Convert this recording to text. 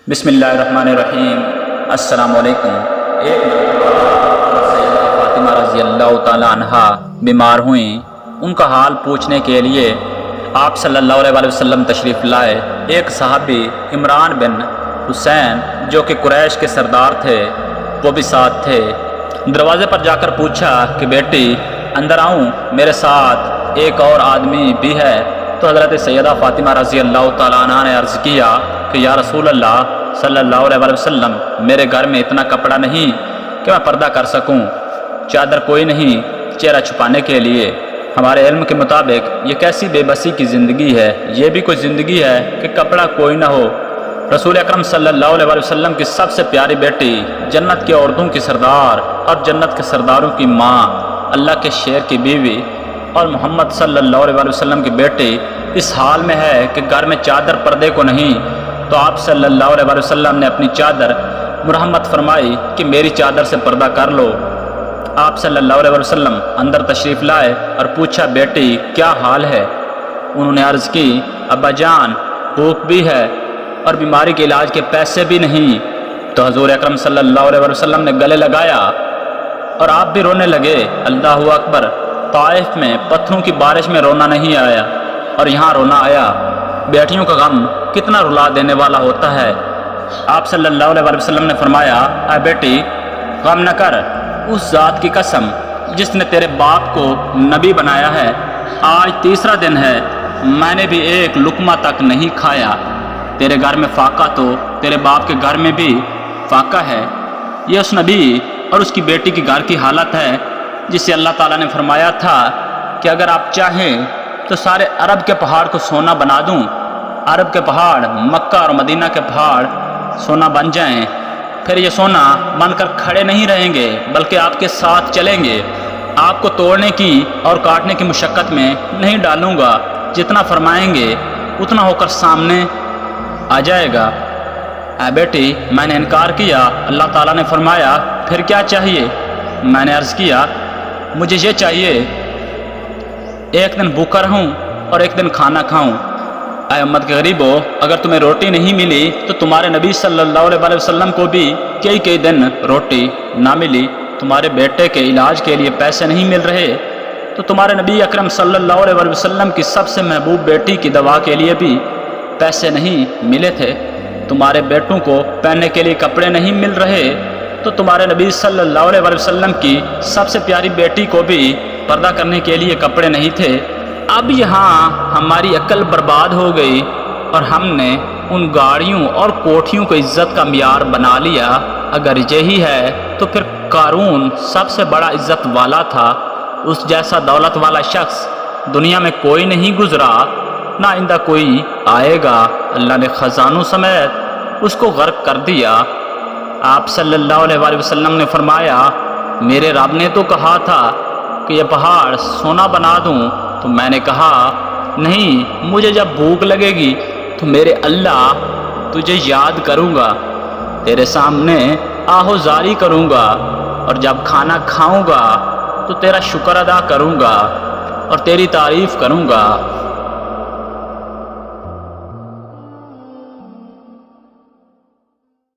بسم اللہ الرحمن الرحیم۔ السلام علیکم۔ ایک سیدہ فاطمہ رضی اللہ تعالی عنہا بیمار ہوئیں۔ ان کا حال پوچھنے کے لیے آپ صلی اللہ علیہ وسلم تشریف لائے۔ ایک صحابی عمران بن حسین جو کہ قریش کے سردار تھے وہ بھی ساتھ تھے۔ دروازے پر جا کر پوچھا کہ بیٹی اندر آؤں، میرے ساتھ ایک اور آدمی بھی ہے۔ تو حضرت سیدہ فاطمہ رضی اللہ تعالیٰ عنہ نے عرض کیا کہ یا رسول اللہ صلی اللہ علیہ وسلم، میرے گھر میں اتنا کپڑا نہیں کہ میں پردہ کر سکوں، چادر کوئی نہیں چہرہ چھپانے کے لیے۔ ہمارے علم کے مطابق یہ کیسی بے بسی کی زندگی ہے، یہ بھی کوئی زندگی ہے کہ کپڑا کوئی نہ ہو۔ رسول اکرم صلی اللہ علیہ وسلم کی سب سے پیاری بیٹی، جنت کی عورتوں کی سردار اور جنت کے سرداروں کی ماں، اللہ کے شیر کی بیوی اور محمد صلی اللہ علیہ وسلم کی بیٹی اس حال میں ہے کہ گھر میں چادر پردے کو نہیں، تو آپ صلی اللہ علیہ وسلم نے اپنی چادر مرحمت فرمائی کہ میری چادر سے پردہ کر لو۔ آپ صلی اللہ علیہ وسلم اندر تشریف لائے اور پوچھا بیٹی کیا حال ہے؟ انہوں نے عرض کی ابا جان بھوک بھی ہے اور بیماری کے علاج کے پیسے بھی نہیں۔ تو حضور اکرم صلی اللہ علیہ وسلم نے گلے لگایا اور آپ بھی رونے لگے۔ اللہ اکبر! طائف میں پتھروں کی بارش میں رونا نہیں آیا اور یہاں رونا آیا۔ بیٹیوں کا غم کتنا رلا دینے والا ہوتا ہے۔ آپ صلی اللہ علیہ وسلم نے فرمایا اے بیٹی غم نہ کر، اس ذات کی قسم جس نے تیرے باپ کو نبی بنایا ہے، آج تیسرا دن ہے میں نے بھی ایک لقمہ تک نہیں کھایا۔ تیرے گھر میں فاقہ تو تیرے باپ کے گھر میں بھی فاقہ ہے۔ یہ اس نبی اور اس کی بیٹی کی گھر کی حالت ہے جس سے اللہ تعالیٰ نے فرمایا تھا کہ اگر آپ چاہیں تو سارے عرب کے پہاڑ کو سونا بنا دوں۔ عرب کے پہاڑ، مکہ اور مدینہ کے پہاڑ سونا بن جائیں، پھر یہ سونا بن کر کھڑے نہیں رہیں گے بلکہ آپ کے ساتھ چلیں گے۔ آپ کو توڑنے کی اور کاٹنے کی مشقت میں نہیں ڈالوں گا، جتنا فرمائیں گے اتنا ہو کر سامنے آ جائے گا۔ اے بیٹی میں نے انکار کیا۔ اللہ تعالیٰ نے فرمایا پھر کیا چاہیے؟ میں نے عرض کیا مجھے یہ چاہیے ایک دن بھوکا رہوں اور ایک دن کھانا کھاؤں۔ اے امت کے غریبو، اگر تمہیں روٹی نہیں ملی تو تمہارے نبی صلی اللہ علیہ وسلم کو بھی کئی دن روٹی نہ ملی۔ تمہارے بیٹے کے علاج کے لیے پیسے نہیں مل رہے تو تمہارے نبی اکرم صلی اللہ علیہ وسلم کی سب سے محبوب بیٹی کی دوا کے لیے بھی پیسے نہیں ملے تھے۔ تمہارے بیٹوں کو پہننے کے لیے کپڑے نہیں مل رہے تو تمہارے نبی صلی اللہ علیہ وسلم کی سب سے پیاری بیٹی کو بھی پردہ کرنے کے لیے کپڑے نہیں تھے۔ اب یہاں ہماری عقل برباد ہو گئی اور ہم نے ان گاڑیوں اور کوٹھیوں کو عزت کا معیار بنا لیا۔ اگر یہی ہے تو پھر قارون سب سے بڑا عزت والا تھا۔ اس جیسا دولت والا شخص دنیا میں کوئی نہیں گزرا، نہ آئندہ کوئی آئے گا۔ اللہ نے خزانوں سمیت اس کو غرق کر دیا۔ آپ صلی اللہ علیہ وسلم نے فرمایا میرے رب نے تو کہا تھا کہ یہ پہاڑ سونا بنا دوں، تو میں نے کہا نہیں، مجھے جب بھوک لگے گی تو میرے اللہ تجھے یاد کروں گا، تیرے سامنے آہوزاری کروں گا، اور جب کھانا کھاؤں گا تو تیرا شکر ادا کروں گا اور تیری تعریف کروں گا۔